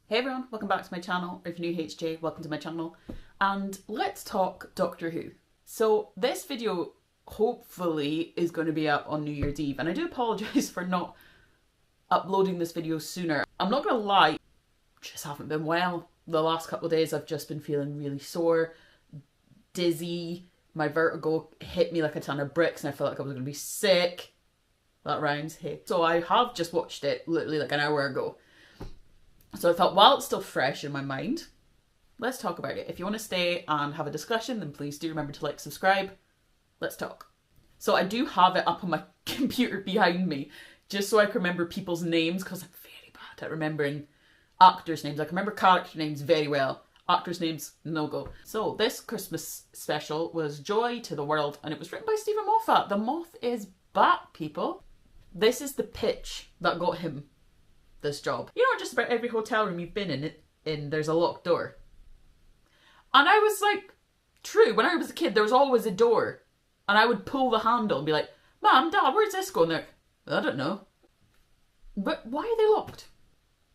Hey everyone, welcome back to my channel. If you're new, HJ, welcome to my channel. And let's talk Doctor Who. So this video hopefully is going to be out on New Year's Eve, and I do apologise for not uploading this video sooner. I'm not going to lie, just haven't been well. The last couple of days I've just been feeling really sore, dizzy, my vertigo hit me like a ton of bricks and I felt like I was going to be sick. That rhymes, hey. So I have just watched it literally like an hour ago. So I thought, while it's still fresh in my mind, let's talk about it. If you want to stay and have a discussion, then please do remember to like, subscribe. Let's talk. So I do have it up on my computer behind me, just so I can remember people's names, because I'm very bad at remembering actors' names. I can remember character names very well. Actors' names, no go. So this Christmas special was Joy to the World, and it was written by Stephen Moffat. The moth is back, people. This is the pitch that got him this job. You know, just about every hotel room you've been in there's a locked door. And I was like, true, when I was a kid there was always a door, and I would pull the handle and be like, Mum, Dad, where's this going? They're like, I don't know. But why are they locked?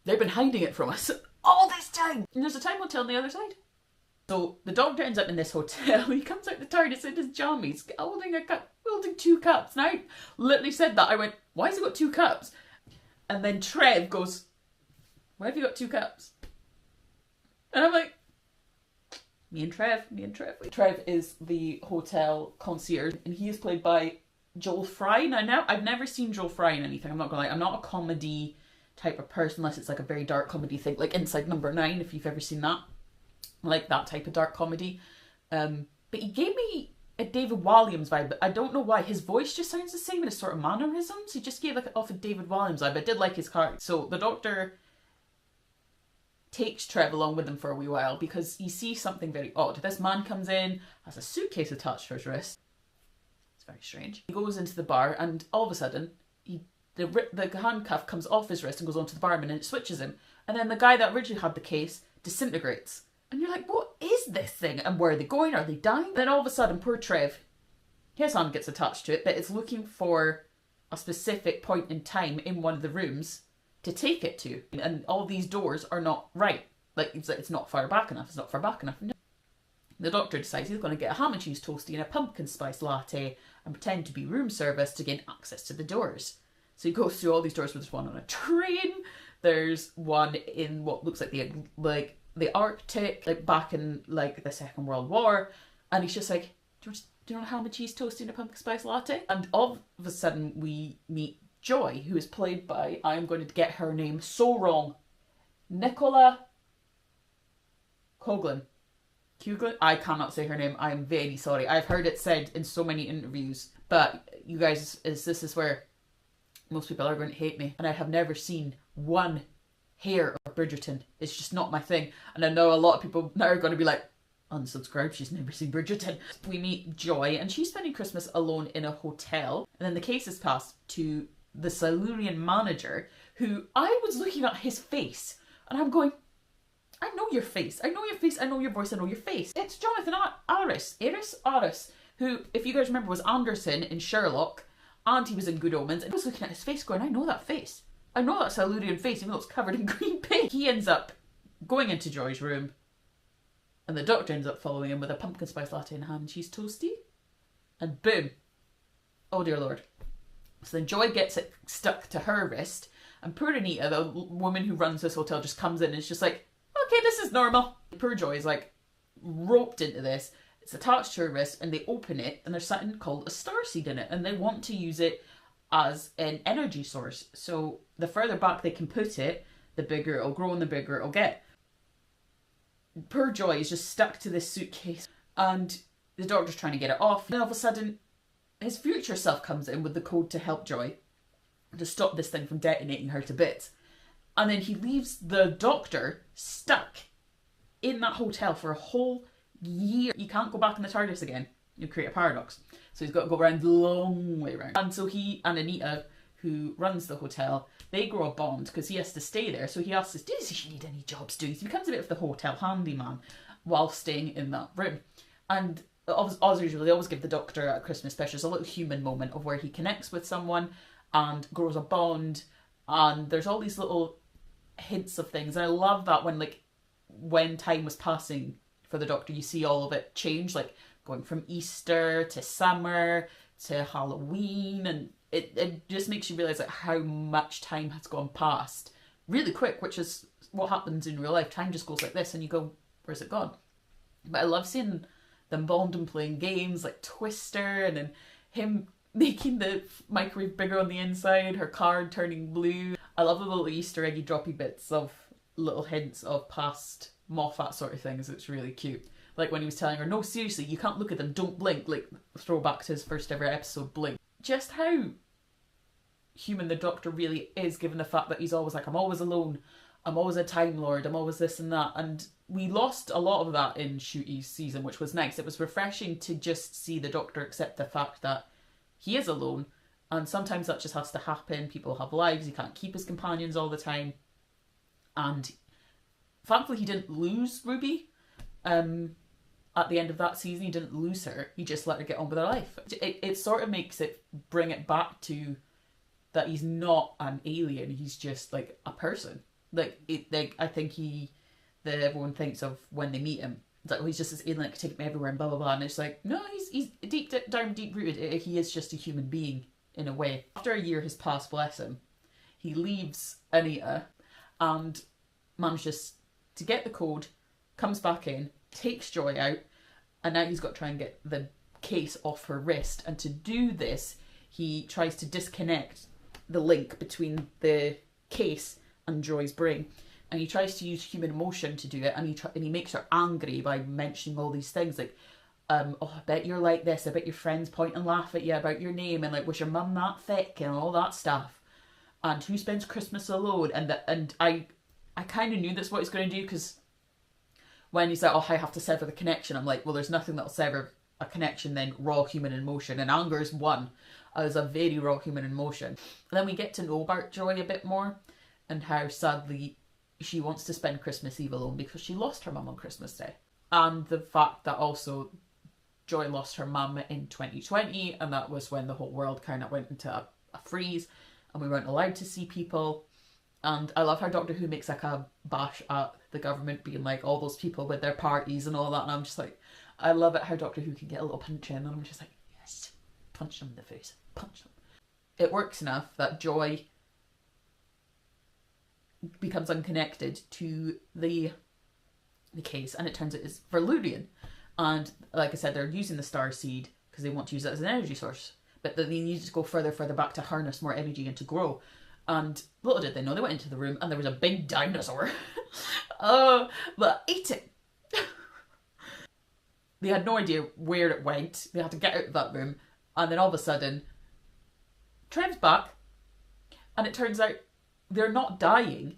They've been hiding it from us all this time. And there's a time hotel on the other side. So the Doctor ends up in this hotel. He comes out the TARDIS in his jammies, holding a cup, holding 2 cups. And I literally said that. I went, why has he got 2 cups? And then Trev goes, why have you got 2 cups? And I'm like, me and Trev. Trev is the hotel concierge, and he is played by Joel Fry. Now, I've never seen Joel Fry in anything, I'm not gonna lie. I'm not a comedy type of person, unless it's like a very dark comedy thing, like Inside Number 9, if you've ever seen that. I like that type of dark comedy. But he gave me a David Walliams vibe, but I don't know why. His voice just sounds the same in his sort of mannerisms. He just gave like off a David Walliams vibe. I did like his character. So the Doctor takes Trev along with him for a wee while because he sees something very odd. This man comes in, has a suitcase attached to his wrist. It's very strange. He goes into the bar, and all of a sudden, the handcuff comes off his wrist and goes onto the barman, and it switches him. And then the guy that originally had the case disintegrates. And you're like, what is this thing? And where are they going? Are they dying? And then all of a sudden, poor Trev, his hand gets attached to it, but it's looking for a specific point in time in one of the rooms to take it to. And all these doors are not right. Like, it's not far back enough. It's not far back enough. No. The Doctor decides he's going to get a ham and cheese toastie and a pumpkin spice latte and pretend to be room service to gain access to the doors. So he goes through all these doors. There's one on a train. There's one in what looks like the Arctic, like back in like the Second World War, and he's just like, do you want a ham and cheese toastie and a pumpkin spice latte? And all of a sudden we meet Joy, who is played by, I am going to get her name so wrong, Nicola Coughlan. I cannot say her name. I am very sorry. I've heard it said in so many interviews, but you guys, this is where most people are going to hate me, and I have never seen one hair of Bridgerton. It's just not my thing. And I know a lot of people now are going to be like, unsubscribe, she's never seen Bridgerton. We meet Joy, and she's spending Christmas alone in a hotel. And then the case is passed to the Silurian manager, who I was looking at his face, and I'm going, I know your face. I know your face. I know your voice. I know your face. It's Jonathan Aris, who, if you guys remember, was Anderson in Sherlock, and he was in Good Omens. And I was looking at his face going, I know that face. I know that Silurian face, even though it's covered in green paint. He ends up going into Joy's room, and the Doctor ends up following him with a pumpkin spice latte and ham and cheese toastie. And boom. Oh dear Lord. So then Joy gets it stuck to her wrist, and poor Anita, the woman who runs this hotel, just comes in and is just like, okay, this is normal. Poor Joy is like roped into this. It's attached to her wrist, and they open it, and there's something called a starseed in it, and they want to use it as an energy source. So the further back they can put it, the bigger it'll grow and the bigger it'll get. Poor Joy is just stuck to this suitcase, and the Doctor's trying to get it off. And then all of a sudden, his future self comes in with the code to help Joy, to stop this thing from detonating her to bits. And then he leaves the Doctor stuck in that hotel for a whole year. You can't go back in the TARDIS again. You create a paradox. So he's got to go around the long way around. And so he and Anita, who runs the hotel, they grow a bond because he has to stay there. So he asks us, does she need any jobs doing? So he becomes a bit of the hotel handyman while staying in that room. And as usual, they always give the Doctor at Christmas specials a little human moment of where he connects with someone and grows a bond. And there's all these little hints of things. And I love that when time was passing for the Doctor, you see all of it change, like going from Easter to summer to Halloween, and it just makes you realise like how much time has gone past really quick, which is what happens in real life. Time just goes like this and you go, where's it gone? But I love seeing them bond and playing games like Twister, and then him making the microwave bigger on the inside, her card turning blue. I love the little Easter eggy droppy bits of little hints of past Moffat sort of things. It's really cute. Like when he was telling her, no, seriously, you can't look at them, don't blink. Like, throwback to his first ever episode, Blink. Just how human the Doctor really is, given the fact that he's always like, I'm always alone, I'm always a Time Lord, I'm always this and that. And we lost a lot of that in Nshuti's season, which was nice. It was refreshing to just see the Doctor accept the fact that he is alone, and sometimes that just has to happen. People have lives, he can't keep his companions all the time. And thankfully he didn't lose Ruby. At the end of that season, he didn't lose her. He just let her get on with her life. It sort of makes it bring it back to that he's not an alien. He's just like a person. I think that everyone thinks of when they meet him. It's like, oh, he's just this alien that can take me everywhere and blah blah blah. And it's like, no, he's deep down, deep rooted. He is just a human being in a way. After a year has passed, bless him, he leaves Anita and manages to get the code, comes back in, takes Joy out, and now he's got to try and get the case off her wrist. And to do this, he tries to disconnect the link between the case and Joy's brain. And he tries to use human emotion to do it, and he makes her angry by mentioning all these things like, oh, I bet you're like this, I bet your friends point and laugh at you about your name, and like, was your mum that thick, and all that stuff. And who spends Christmas alone? And I kind of knew that's what he's going to do, because when he's like, oh, I have to sever the connection, I'm like, well, there's nothing that'll sever a connection than raw human emotion, and anger is one. As a very raw human emotion. And then we get to know about Joy a bit more, and how sadly she wants to spend Christmas Eve alone because she lost her mum on Christmas Day. And the fact that also Joy lost her mum in 2020, and that was when the whole world kind of went into a freeze and we weren't allowed to see people. And I love how Doctor Who makes like a bash at the government being like, all those people with their parties and all that, and I'm just like, I love it how Doctor Who can get a little punch in, and I'm just like, yes, punch them in the face, punch them. It works enough that Joy becomes unconnected to the case, and it turns out it's Verlurian. And like I said, they're using the star seed because they want to use it as an energy source, but they need to go further back to harness more energy and to grow. And little did they know, they went into the room and there was a big dinosaur. But ate it. They had no idea where it went. They had to get out of that room, and then all of a sudden Trev's back, and it turns out they're not dying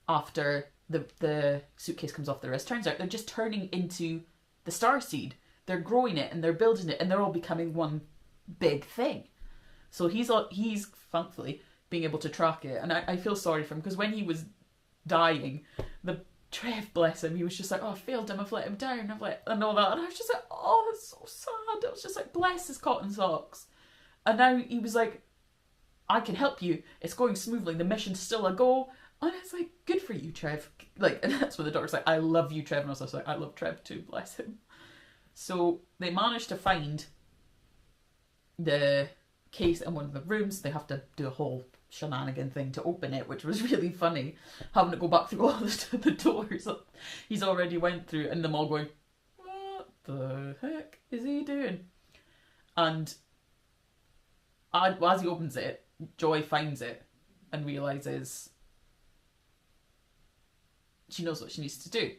after the suitcase comes off their wrist. Turns out they're just turning into the starseed. They're growing it and they're building it, and they're all becoming one big thing. So he's thankfully being able to track it, and I feel sorry for him, because when he was dying, the Trev, bless him, he was just like, oh, I failed him, I've let him down, and all that, and I was just like, oh, that's so sad. I was just like, bless his cotton socks. And now he was like, I can help you, it's going smoothly, the mission's still a go. And it's like, good for you, Trev. Like, and that's when the Doctor's like, I love you, Trev. And I was like, I love Trev too, bless him. So they managed to find the case in one of the rooms. They have to do a whole shenanigan thing to open it, which was really funny, having to go back through all the doors that he's already went through, and them all going, what the heck is he doing? And as he opens it, Joy finds it and realises she knows what she needs to do.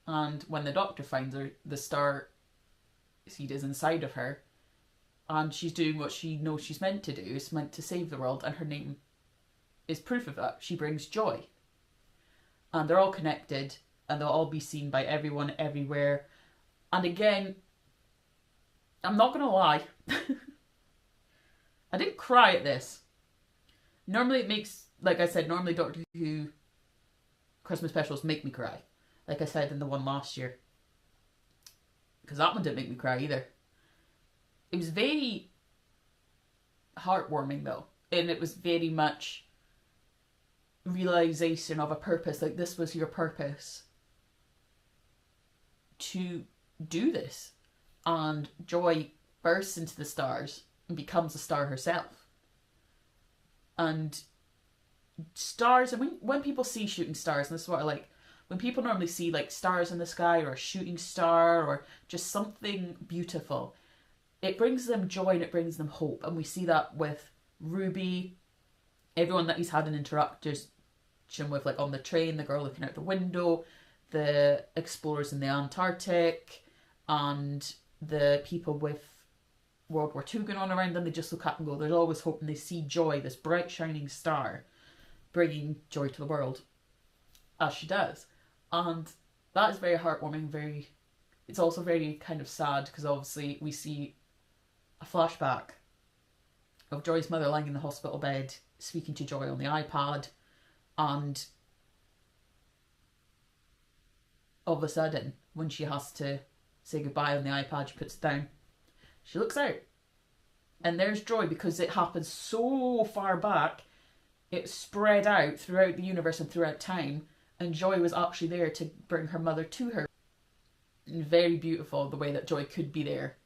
And when the Doctor finds her, the star seed is inside of her, and she's doing what she knows she's meant to do. It's meant to save the world, and her name is proof of that. She brings joy. And they're all connected, and they'll all be seen by everyone, everywhere. And again, I'm not going to lie, I didn't cry at this. Normally it makes, like I said, normally Doctor Who Christmas specials make me cry. Like I said in the one last year. Because that one didn't make me cry either. It was very heartwarming though. And it was very much realization of a purpose, like this was your purpose to do this. And Joy bursts into the stars and becomes a star herself. And stars, and when people see shooting stars, and this is what I like, when people normally see like stars in the sky or a shooting star or just something beautiful, it brings them joy and it brings them hope. And we see that with Ruby, everyone that he's had an interaction with, like on the train, the girl looking out the window, the explorers in the Antarctic, and the people with World War II going on around them. They just look up and go, there's always hope, and they see Joy, this bright shining star, bringing joy to the world, as she does. And that is very heartwarming. It's also very kind of sad, because obviously we see a flashback of Joy's mother lying in the hospital bed speaking to Joy on the iPad, and all of a sudden, when she has to say goodbye on the iPad, she puts it down, she looks out, and there's Joy, because it happens so far back, it's spread out throughout the universe and throughout time, and Joy was actually there to bring her mother to her. And very beautiful the way that Joy could be there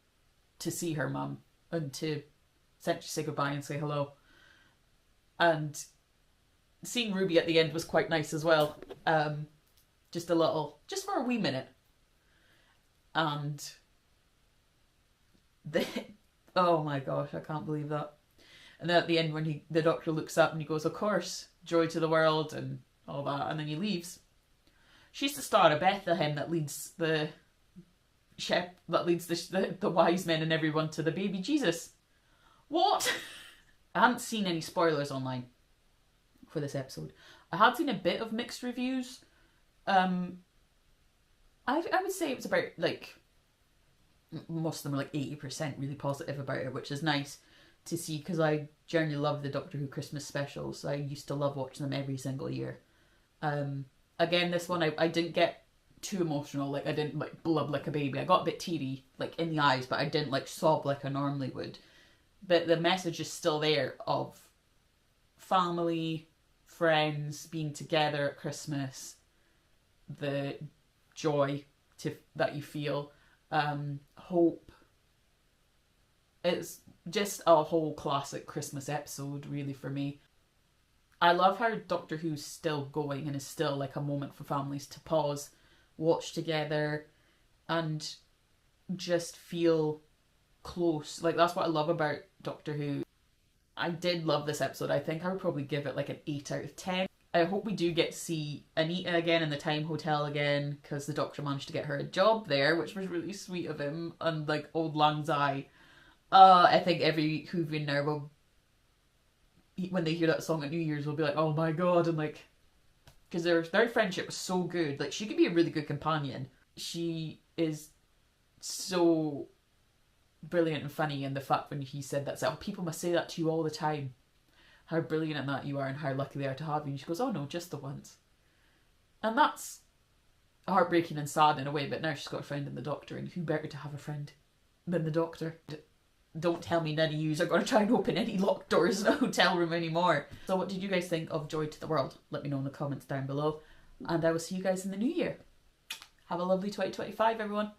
to see her mum and to essentially say goodbye and say hello. And seeing Ruby at the end was quite nice as well. Just for a wee minute. And oh my gosh, I can't believe that. And then at the end, when the doctor looks up and he goes, of course, joy to the world and all that, and then he leaves. She's the star of Bethlehem that leads the wise men and everyone to the baby Jesus. What? I hadn't seen any spoilers online for this episode. I had seen a bit of mixed reviews. I would say it was about, like, most of them were like 80% really positive about it, which is nice to see, because I generally love the Doctor Who Christmas specials. I used to love watching them every single year. Again, this one I didn't get too emotional, like I didn't like blub like a baby. I got a bit teary like in the eyes, but I didn't like sob like I normally would. But the message is still there of family, friends, being together at Christmas, the joy that you feel, hope. It's just a whole classic Christmas episode, really, for me. I love how Doctor Who's still going and is still like a moment for families to pause, watch together, and just feel close. Like, that's what I love about Doctor Who. I did love this episode. I think I would probably give it like an 8 out of 10. I hope we do get to see Anita again in the Time Hotel again, because the Doctor managed to get her a job there, which was really sweet of him. And like Old Lang Syne. I think every Whovian now will, when they hear that song at New Year's, will be like, oh my god, and like, because their friendship was so good. Like, she could be a really good companion. She is so brilliant and funny, and the fact when he said that, oh, people must say that to you all the time, how brilliant and that you are and how lucky they are to have you, and she goes, oh no, just the once. And that's heartbreaking and sad in a way, but now she's got a friend in the Doctor, and who better to have a friend than the Doctor? Don't tell me none of yous are going to try and open any locked doors in a hotel room anymore. So what did you guys think of Joy to the World? Let me know in the comments down below. And I will see you guys in the new year. Have a lovely 2025, everyone.